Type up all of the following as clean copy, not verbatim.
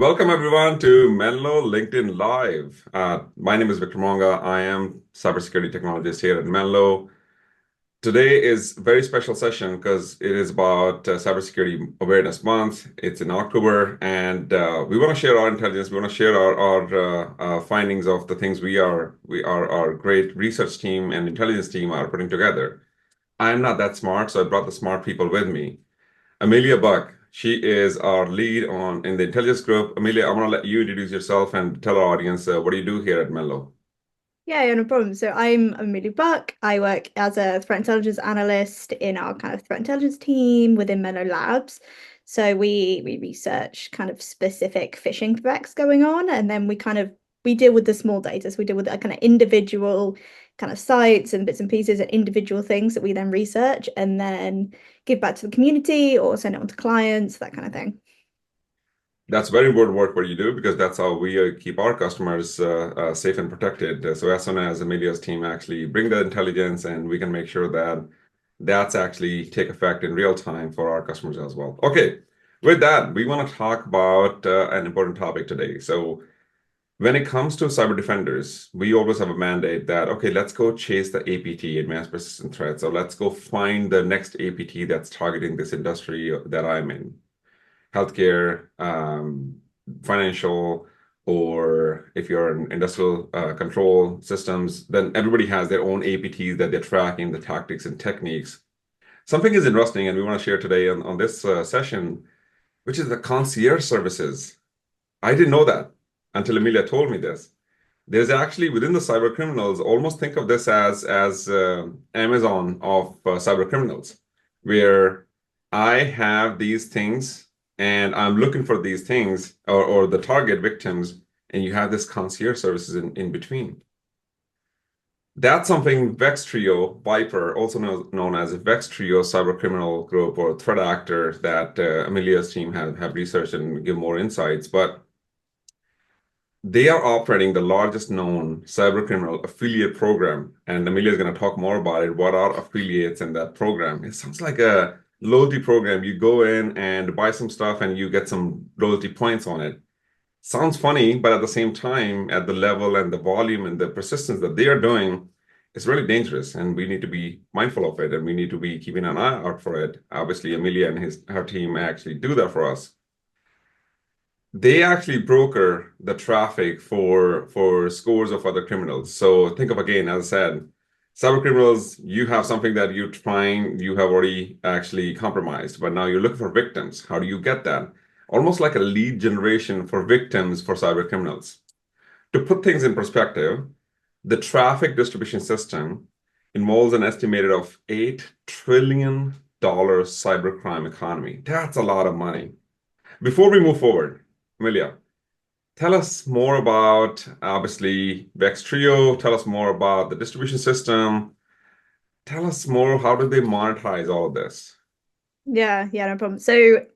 Welcome everyone to Menlo LinkedIn Live. My name is Victor Monga. I am cybersecurity technologist here at Menlo. Today is a very special session because it is about Cybersecurity Awareness Month. It's in October, and we want to share our intelligence. We want to share our findings of the things our great research team and intelligence team are putting together. I'm not that smart, so I brought the smart people with me. Amelia Buck, she is our lead in the intelligence group. Amelia, I want to let you introduce yourself and tell our audience what do you do here at Menlo? Yeah, no problem. So I'm Amelia Buck. I work as a threat intelligence analyst in our kind of threat intelligence team within Menlo Labs. So we research kind of specific phishing threats going on, and then we deal with the small data. So we deal with a kind of individual kind of sites and bits and pieces and individual things that we then research and then give back to the community or send it on to clients, that kind of thing. That's very important work what you do because that's how we keep our customers safe and protected. So as soon as Amelia's team actually bring the intelligence and we can make sure that that's actually take effect in real time for our customers as well. Okay, with that, we want to talk about an important topic today. So when it comes to cyber defenders, we always have a mandate that, okay, let's go chase the APT, advanced persistent threats, or let's go find the next APT that's targeting this industry that I'm in, healthcare, financial, or if you're in industrial control systems, then everybody has their own APTs that they're tracking, the tactics and techniques. Something is interesting, and we want to share today on this session, which is the concierge services. I didn't know that until Emilia told me this. There's actually within the cyber criminals, almost think of this as Amazon of cyber criminals, where I have these things and I'm looking for these things or the target victims, and you have this concierge services in between. That's something VexTrio, Viper, also known as VexTrio Cyber Criminal Group or threat actor that Amelia's team have researched and give more insights. But they are operating the largest known cybercriminal affiliate program, and Amelia is going to talk more about it. What are affiliates in that program? It sounds like a loyalty program. You go in and buy some stuff, and you get some loyalty points on it. Sounds funny, but at the same time, at the level and the volume and the persistence that they are doing, it's really dangerous, and we need to be mindful of it, and we need to be keeping an eye out for it. Obviously, Amelia and her team actually do that for us. They actually broker the traffic for scores of other criminals. So think of again, as I said, cyber criminals, you have something that you have already actually compromised, but now you're looking for victims. How do you get that? Almost like a lead generation for victims for cyber criminals. To put things in perspective, the traffic distribution system involves an estimated of $8 trillion cybercrime economy. That's a lot of money. Before we move forward, Amelia, tell us more about obviously VexTrio. Tell us more about the distribution system. Tell us more. How do they monetize all of this? Yeah, no problem. So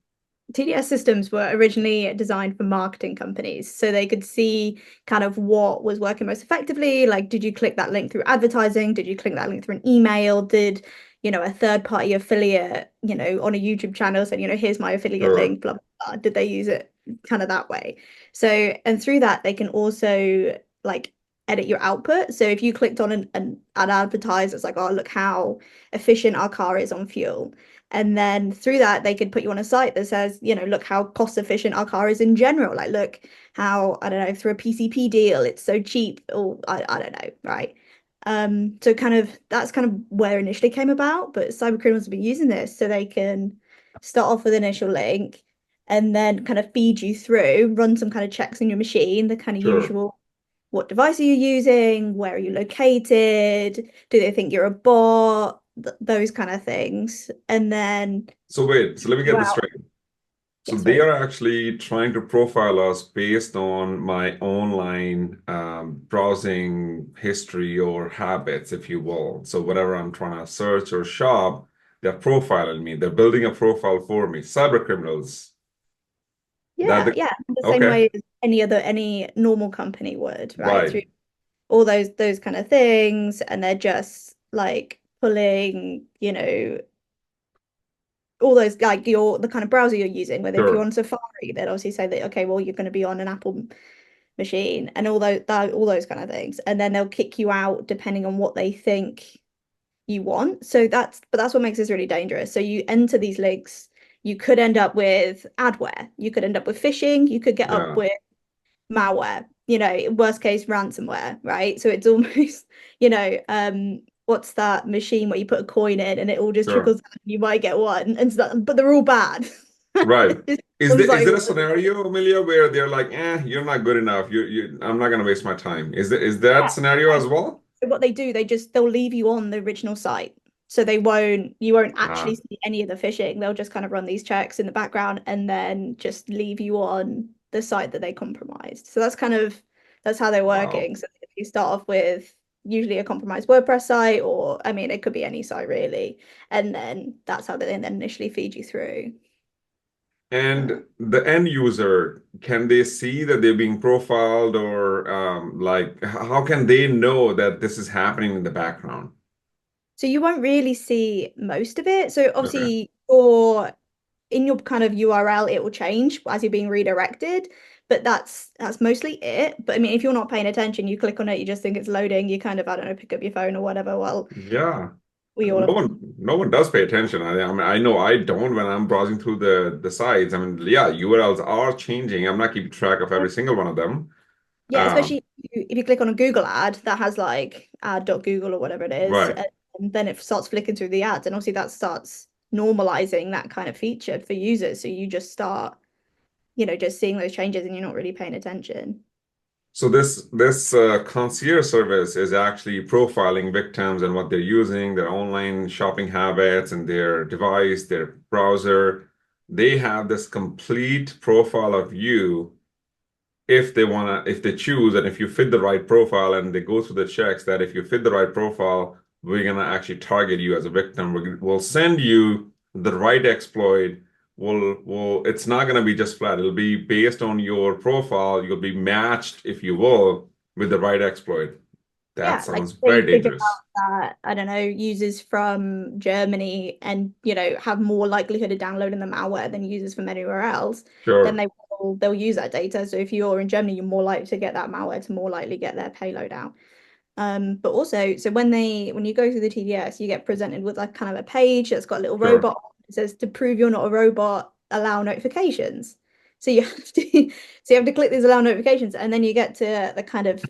TDS systems were originally designed for marketing companies so they could see kind of what was working most effectively. Like, did you click that link through advertising? Did you click that link through an email? Did, a third party affiliate, on a YouTube channel said, here's my affiliate Sure. link, blah, blah, blah. Did they use it kind of that way? So, and through that, they can also like edit your output. So if you clicked on an advertise, it's like, oh, look how efficient our car is on fuel. And then through that, they could put you on a site that says, look how cost efficient our car is in general. Like, look how, I don't know, through a PCP deal, it's so cheap, or I don't know, right? So kind of that's kind of where it initially came about, but cyber criminals have been using this so they can start off with an initial link and then kind of feed you through, run some kind of checks in your machine, the kind of Sure. usual what device are you using? Where are you located? Do they think you're a bot? Those kind of things. And then So wait, so let me get this wow, straight. So yeah, they sorry. are actually trying to profile us based on my online browsing history or habits, if you will. So whatever I'm trying to search or shop, they're profiling me. They're building a profile for me. Cyber criminals. That Yeah, the yeah. In the same okay, way as any normal company would, right? right. Through all those kind of things, and they're just like pulling, all those like the kind of browser you're using, whether if you're Sure. on Safari, they'd obviously say that, okay, well, you're going to be on an Apple machine and all those kind of things. And then they'll kick you out depending on what they think you want. So that's what makes this really dangerous. So you enter these links, you could end up with adware, you could end up with phishing, you could get up Yeah. with malware, worst case ransomware, right? So it's almost, what's that machine where you put a coin in and it all just Sure. trickles down, you might get one, and so but they're all bad. Right. One's Is like, there a scenario, Amelia, where they're like, you're not good enough. I'm not gonna waste my time. Is that yeah. scenario as well? So what they do, they'll leave you on the original site. So you won't actually Ah, see any of the phishing. They'll just kind of run these checks in the background and then just leave you on the site that they compromised. So that's how they're wow. working. So if you start off with usually a compromised WordPress site, or I mean, it could be any site really, and then that's how they then initially feed you through. And the end user, can they see that they're being profiled, or how can they know that this is happening in the background? So you won't really see most of it. So Okay. obviously, or in your kind of URL, it will change as you're being redirected, but that's mostly it. But I mean, if you're not paying attention, you click on it, you just think it's loading, you kind of, I don't know, pick up your phone or whatever. Well, Yeah. we all No have. one, no one does pay attention. I mean, I know I don't when I'm browsing through the sites. I mean, yeah, URLs are changing. I'm not keeping track of every single one of them. Yeah, Um, especially if you click on a Google ad that has like ad.google or whatever it is, right. and then it starts flicking through the ads, and obviously that starts normalizing that kind of feature for users. So you just start, just seeing those changes and you're not really paying attention. So this concierge service is actually profiling victims and what they're using, their online shopping habits, and their device, their browser. They have this complete profile of you if they choose, and if you fit the right profile, and they go through the checks that if you fit the right profile, we're gonna actually target you as a victim. We'll send you the right exploit. It's not gonna be just flat. It'll be based on your profile. You'll be matched, if you will, with the right exploit. That Yeah, like sounds they very figure dangerous. out that, I don't know, users from Germany and, have more likelihood of downloading the malware than users from anywhere else, then Sure, they'll use that data. So if you're in Germany, you're more likely to get that malware to more likely get their payload out. But also, so when you go through the TDS, you get presented with like kind of a page that's got a little sure, robot. It says to prove you're not a robot, allow notifications. So you have to so you have to click these allow notifications, and then you get to the kind of,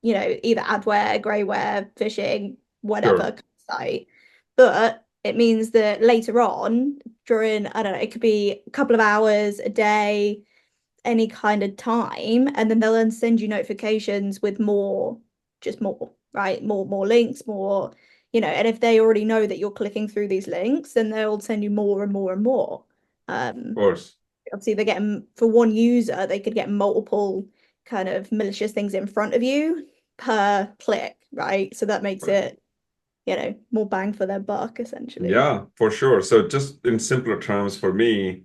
either adware, greyware, phishing, sure. whatever site. But it means that later on, during, I don't know, it could be a couple of hours, a day, any kind of time, and then they'll then send you notifications with more, just more, right? More links, more, and if they already know that you're clicking through these links, then they'll send you more and more and more. Of Um, course. Obviously they're getting, for one user, they could get multiple kind of malicious things in front of you per click, right? So that makes Right. it, more bang for their buck, essentially. Yeah, for sure. So just in simpler terms for me,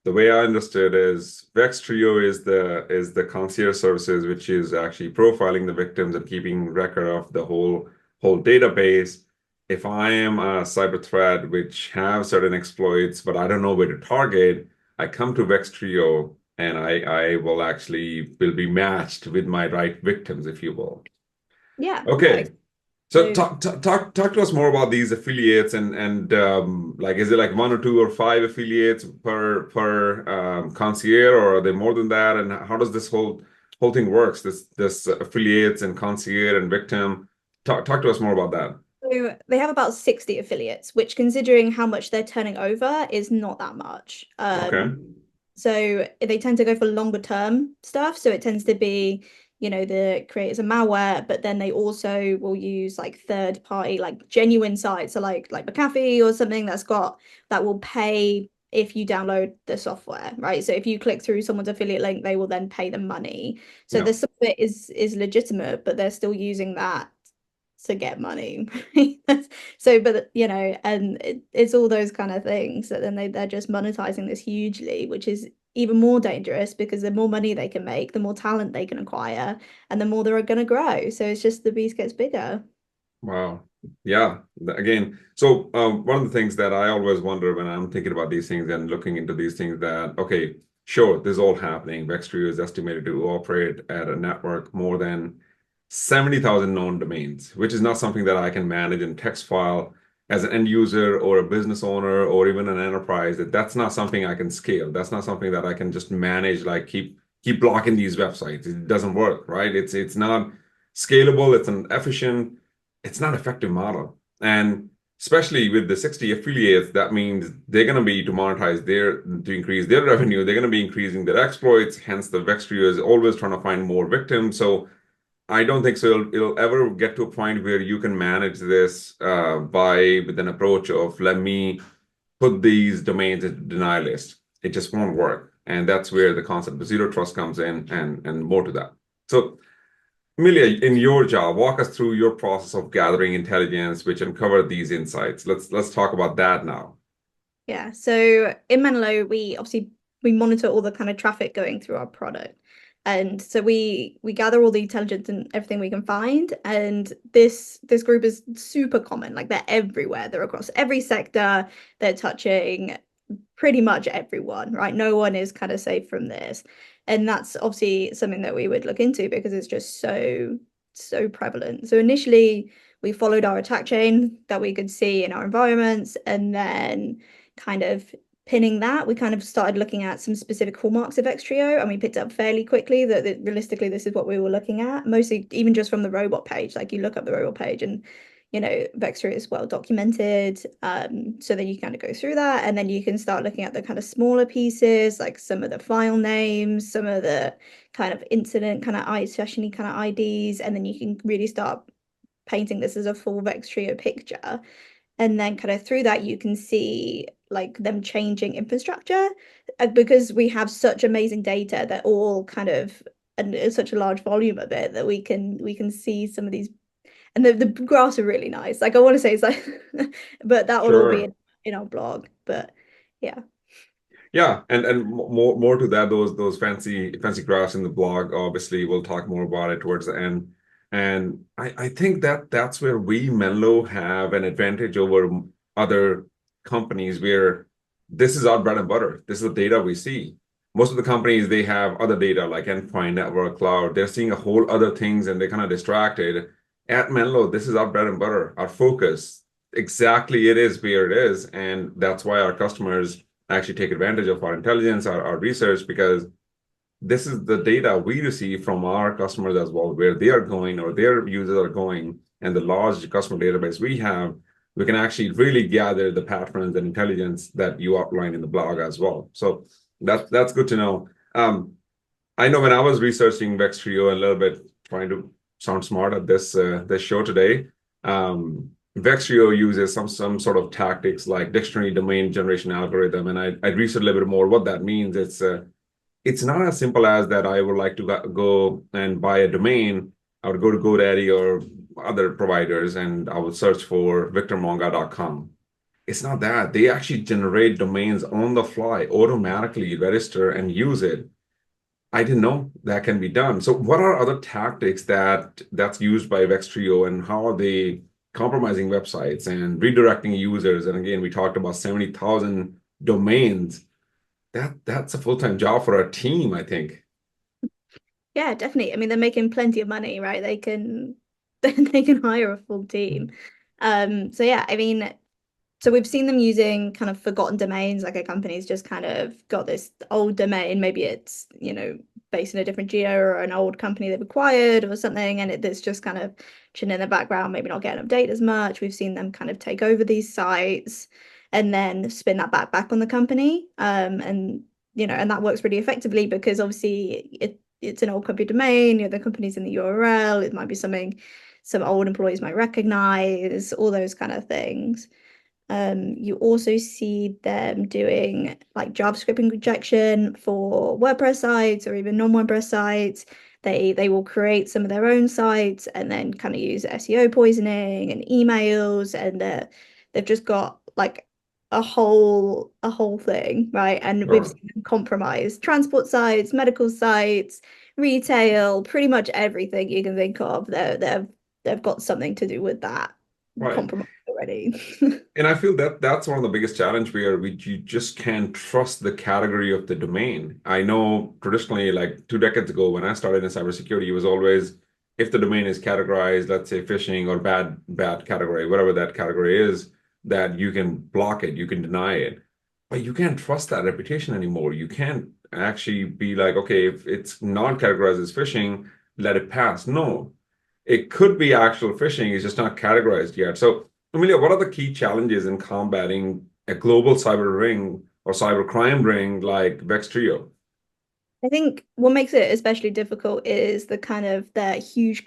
the way I understood is VexTrio is the concierge services, which is actually profiling the victims and keeping record of the whole database. If I am a cyber threat which have certain exploits, but I don't know where to target, I come to VexTrio and I will be matched with my right victims, if you will. Yeah. Okay, so So talk to us more about these affiliates and like is it like one or two or five affiliates per concierge, or are they more than that? And how does this whole thing works? This affiliates and concierge and victim. Talk to us more about that. So they have about 60 affiliates, which considering how much they're turning over is not that much. Okay, So they tend to go for longer term stuff. So it tends to be, the creators of malware, but then they also will use like third party, like genuine sites, so like McAfee or something that will pay if you download the software, right? So if you click through someone's affiliate link, they will then pay them money. So yeah, there's some of it is legitimate, but they're still using that to get money. Right? So, but and it's all those kind of things that then they're just monetizing this hugely, which is even more dangerous because the more money they can make, the more talent they can acquire, and the more they're going to grow. So it's just the beast gets bigger. wow. Yeah, again, so one of the things that I always wonder when I'm thinking about these things and looking into these things that, okay, sure, this is all happening. VexTrio is estimated to operate at a network more than 70,000 known domains, which is not something that I can manage in text file as an end user or a business owner or even an enterprise. That's not something I can scale. That's not something that I can just manage, like keep blocking these websites. It doesn't work, right? It's not scalable, it's an efficient, it's not effective model. And especially with the 60 affiliates, that means they're going to be to monetize to increase their revenue. They're going to be increasing their exploits. Hence, the VexTrio is always trying to find more victims. So I don't think so. It'll ever get to a point where you can manage this with an approach of let me put these domains into denial list. It just won't work. And that's where the concept of zero trust comes in and more to that. So Amelia, in your job, walk us through your process of gathering intelligence, which uncovered these insights. Let's talk about that now. Yeah. So in Menlo, we monitor all the kind of traffic going through our product. And so we gather all the intelligence and everything we can find. And this group is super common. Like they're everywhere. They're across every sector. They're touching pretty much everyone, right? No one is kind of safe from this. And that's obviously something that we would look into because it's just so prevalent. So initially we followed our attack chain that we could see in our environments, and then kind of pinning that, we kind of started looking at some specific hallmarks of VexTrio, and we picked up fairly quickly that realistically this is what we were looking at, mostly even just from the robot page. Like you look up the robot page and VexTrio is well documented. So then you kind of go through that, and then you can start looking at the kind of smaller pieces, like some of the file names, some of the kind of incident kind of session kind of IDs, and then you can really start painting this as a full VexTrio picture. And then kind of through that, you can see like them changing infrastructure because we have such amazing data that all kind of and it's such a large volume of it that we can see some of these, and the graphs are really nice. Like I want to say it's like, but that will all be Sure. in our blog. But yeah. Yeah, and more to that, those fancy graphs in the blog. Obviously, we'll talk more about it towards the end. And I think that that's where we Menlo have an advantage over other companies where this is our bread and butter. This is the data we see. Most of the companies they have other data like endpoint, network, cloud. They're seeing a whole other things and they're kind of distracted. At Menlo, this is our bread and butter, our focus. Exactly, it is where it is, and that's why our customers actually take advantage of our intelligence, our research, because this is the data we receive from our customers as well, where they are going or their users are going, and the large customer database we have, we can actually really gather the patterns and intelligence that you outline in the blog as well. So that's good to know. I know when I was researching VexTrio a little bit, trying to sound smart at this show today, VexTrio uses some sort of tactics like dictionary domain generation algorithm, and I researched a little bit more what that means. It's not as simple as that. I would like to go and buy a domain. I would go to GoDaddy or other providers, and I would search for victormonga.com. It's not that. They actually generate domains on the fly, automatically register and use it. I didn't know that can be done. So what are other tactics that's used by VexTrio, and how are they compromising websites and redirecting users? And again, we talked about 70,000 domains. That's a full-time job for our team, I think. Yeah, definitely. I mean, they're making plenty of money, right? They can they can hire a full team. So yeah, I mean, so we've seen them using kind of forgotten domains, like a company's just kind of got this old domain, maybe it's, based in a different geo or an old company they've acquired or something, and it's just kind of chilling in the background, maybe not getting updated as much. We've seen them kind of take over these sites and then spin that back on the company. And that works really effectively because obviously it's an old company domain, the company's in the URL, it might be something some old employees might recognize, all those kind of things. You also see them doing like JavaScript injection for WordPress sites or even non-WordPress sites. They will create some of their own sites and then kind of use SEO poisoning and emails, and they've just got like a whole thing, right? And we've Sure. seen them compromise transport sites, medical sites, retail, pretty much everything you can think of. They've got something to do with that. Right. compromised already. And I feel that that's one of the biggest challenge where you just can't trust the category of the domain. I know traditionally, like 2 decades ago, when I started in cybersecurity, it was always if the domain is categorized, let's say phishing or bad category, whatever that category is, that you can block it, you can deny it. But you can't trust that reputation anymore. You can't actually be like, okay, if it's not categorized as phishing, let it pass. No, it could be actual phishing, it's just not categorized yet. So, Amelia, what are the key challenges in combating a global cyber ring or cyber crime ring like VexTrio? I think what makes it especially difficult is the kind of their huge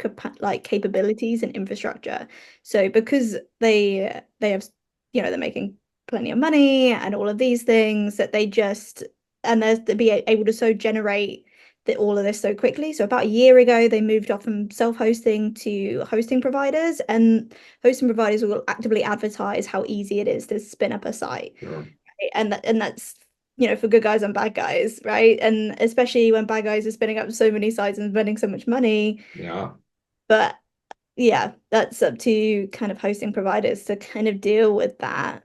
capabilities and infrastructure. So because they have, they're making plenty of money and all of these things that they just and they're to be able to so generate all of this so quickly. So about a year ago, they moved off from self-hosting to hosting providers, and hosting providers will actively advertise how easy it is to spin up a site. Sure. And that's for good guys and bad guys, right? And especially when bad guys are spinning up so many sites and spending so much money. Yeah. But yeah, that's up to kind of hosting providers to kind of deal with that.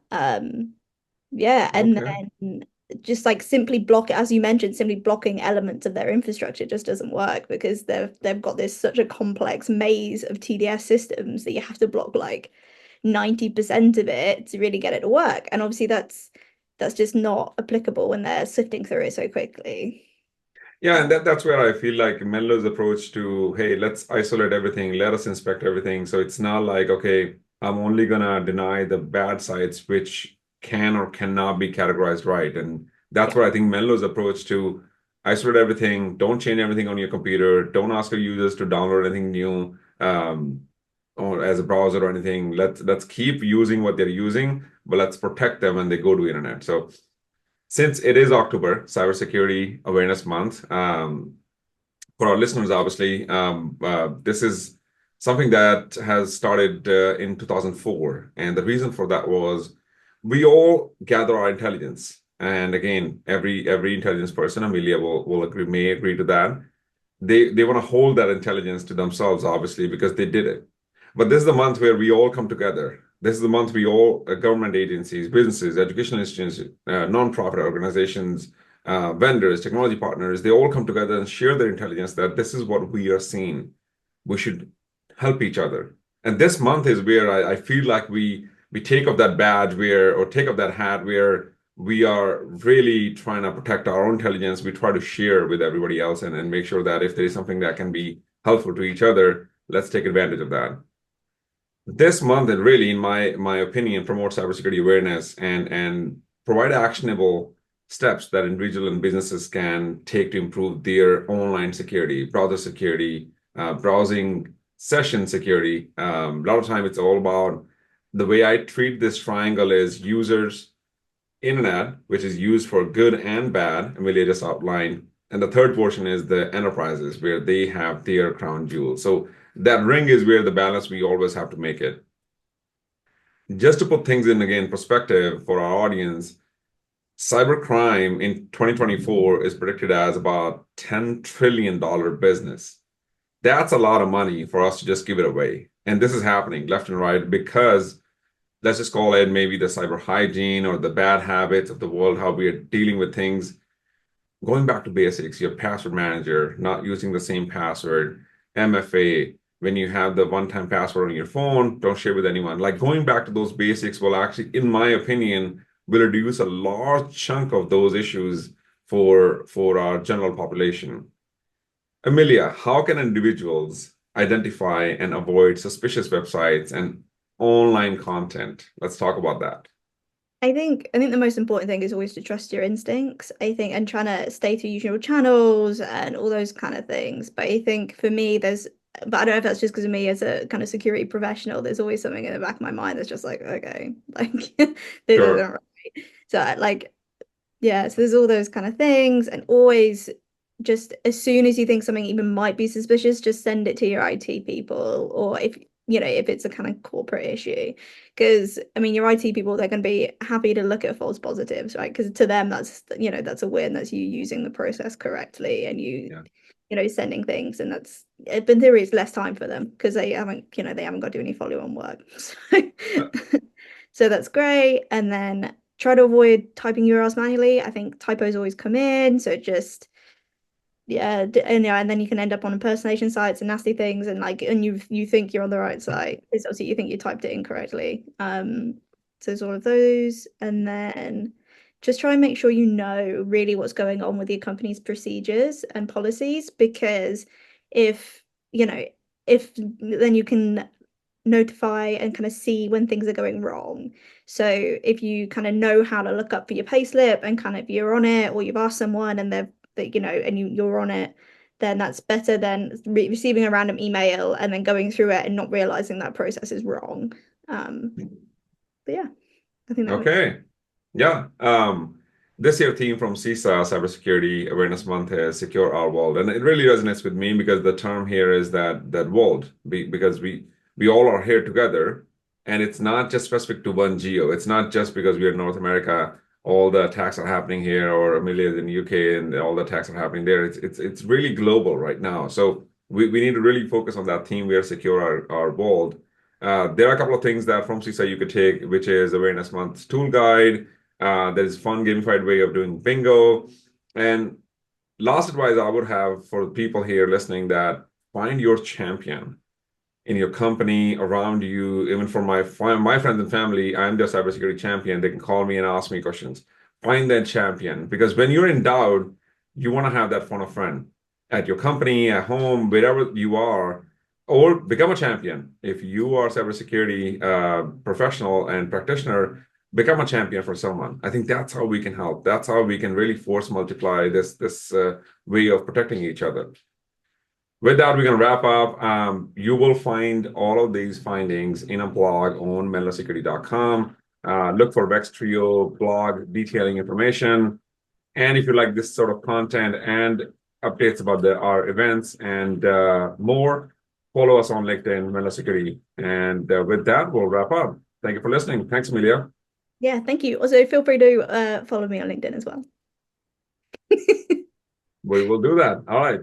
Yeah, and Okay. then just like simply block, as you mentioned, simply blocking elements of their infrastructure just doesn't work because they've got this such a complex maze of TDS systems that you have to block like 90% of it to really get it to work. And obviously that's just not applicable when they're sifting through it so quickly. Yeah, and that's where I feel like Menlo's approach to, hey, let's isolate everything, let us inspect everything. So it's not like, okay, I'm only gonna deny the bad sites which can or cannot be categorized right. And that's Yeah. what I think Menlo's approach to isolate everything, don't change everything on your computer, don't ask your users to download anything new, or as a browser or anything. Let's keep using what they're using, but let's protect them when they go to internet. So since it is October, Cybersecurity Awareness Month, for our listeners, obviously, this is something that has started in 2004. And the reason for that was we all gather our intelligence. And again, every intelligence person, Amelia will agree, may agree to that. They want to hold that intelligence to themselves, obviously, because they did it. But this is the month where we all come together. This is the month we all, government agencies, businesses, educational institutions, nonprofit organizations, vendors, technology partners, they all come together and share their intelligence that this is what we are seeing. We should help each other. And this month is where I feel like we take off that badge where, or take off that hat where we are really trying to protect our own intelligence. We try to share with everybody else and make sure that if there is something that can be helpful to each other, let's take advantage of that. This month, it really, in my opinion, promotes cybersecurity awareness and provide actionable steps that individuals and businesses can take to improve their online security, browser security, browsing session security. A lot of time, it's all about the way I treat this triangle is users, internet, which is used for good and bad, Amelia just outlined. And the third portion is the enterprises, where they have their crown jewels. So that ring is where the balance we always have to make it. Just to put things in again perspective for our audience, cybercrime in 2024 is predicted as about $10 trillion business. That's a lot of money for us to just give it away. And this is happening left and right because let's just call it maybe the cyber hygiene or the bad habits of the world, how we are dealing with things. Going back to basics, your password manager, not using the same password, MFA, when you have the one-time password on your phone, don't share with anyone. Like going back to those basics will actually, in my opinion, will reduce a large chunk of those issues for our general population. Amelia, how can individuals identify and avoid suspicious websites and online content? Let's talk about that. I think the most important thing is always to trust your instincts. I think and trying to stay through usual channels and all those kind of things. But I think for me, but I don't know if that's just because of me as a kind of security professional, there's always something in the back of my mind that's just like, okay, like this isn't Sure. right. So like, yeah, so there's all those kind of things, and always just as soon as you think something even might be suspicious, just send it to your IT people, or if if it's a kind of corporate issue. Because I mean, your IT people, they're going to be happy to look at false positives, right? Because to them, that's a win. That's you using the process correctly and Yeah. sending things, and that's in theory it's less time for them because they haven't got to do any follow-on work. Uh, So that's great. And then try to avoid typing URLs manually. I think typos always come in, so just and then you can end up on impersonation sites and nasty things, and you think you're on the right site. It's obviously you think you typed it incorrectly. So there's all of those, and then just try and make sure you know really what's going on with your company's procedures and policies, because if if then you can notify and kind of see when things are going wrong. So if you kind of know how to look up for your payslip and kind of you're on it, or you've asked someone and you're on it, then that's better than receiving a random email and then going through it and not realizing that process is wrong. But yeah, I think that makes. Okay. Yeah. This year theme from CISA Cybersecurity Awareness Month is Secure Our World. And it really resonates with me because the term here is that world, because we all are here together. And it's not just specific to one geo. It's not just because we are in North America, all the attacks are happening here, or Amelia in the UK and all the attacks are happening there. It's really global right now. So we need to really focus on that theme. We are secure our world. There are a couple of things that from CISA you could take, which is Awareness Month's tool guide. There's fun gamified way of doing bingo. And last advice I would have for people here listening, that find your champion in your company, around you. Even for my friends and family, I'm their cybersecurity champion. They can call me and ask me questions. Find that champion, because when you're in doubt, you want to have that fun of friend at your company, at home, wherever you are, or become a champion. If you are a cybersecurity professional and practitioner, become a champion for someone. I think that's how we can help. That's how we can really force multiply this way of protecting each other. With that, we're going to wrap up. You will find all of these findings in a blog on menlosecurity.com. Look for VexTrio blog detailing information. And if you like this sort of content and updates about our events and more, follow us on LinkedIn, Menlo Security. And with that, we'll wrap up. Thank you for listening. Thanks, Amelia. Yeah, thank you. Also, feel free to follow me on LinkedIn as well. We will do that. All right.